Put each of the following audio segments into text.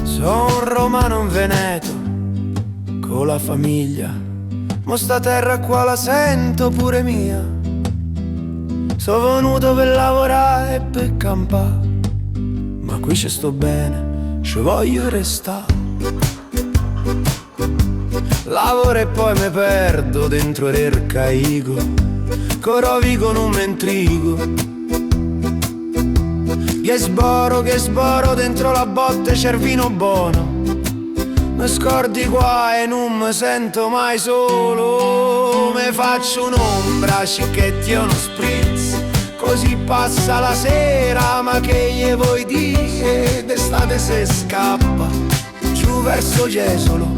Sono un romano in Veneto con la famiglia, mo sta terra qua la sento pure mia. Sono venuto per lavorare e per campare, ma qui ci sto bene, ci voglio restare. Lavoro e poi mi perdo dentro l'ercaico, corovico non mi intrigo. Che sboro dentro la botte c'è il vino buono. Mi scordi qua e non mi sento mai solo. Mi faccio un'ombra, cicchetti e uno spritz, così passa la sera, ma che gli vuoi dire? D'estate se scappa giù verso Jesolo,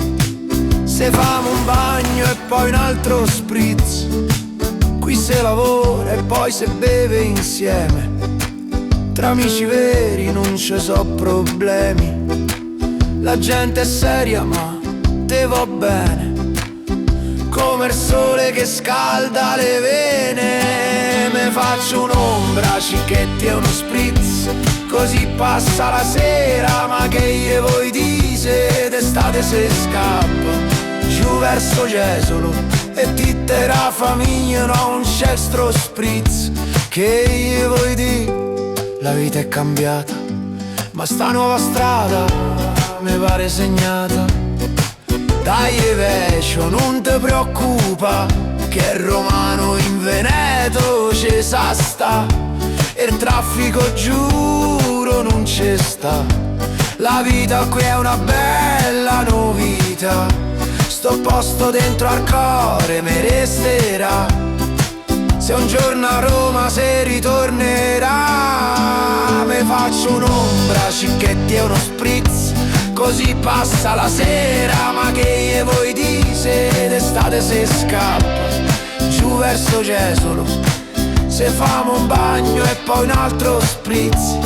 se famo un bagno e poi un altro spritz. Qui se lavora e poi se beve insieme, tra amici veri non ci so problemi. La gente è seria ma te va bene, come il sole che scalda le vene. Me faccio un'ombra, cicchetti e uno spritz, così passa la sera, ma che gli vuoi dire? Se d'estate se scappa giù verso Jesolo e ti terrà famiglia non c'è sto spritz. Che gli vuoi dire? La vita è cambiata, ma sta nuova strada mi pare segnata. Dai vecchio, non ti preoccupa, che il romano in Veneto ci sa sta, e il traffico giuro non ci sta. La vita qui è una bella novità, sto posto dentro al cuore mi resterà. Se un giorno a Roma se ritornerà, mi faccio un'ombra, cicchetti e uno spritz, così passa la sera, ma che gli vuoi dire? Se d'estate se scappa giù verso Jesolo, se famo un bagno e poi un altro spritz.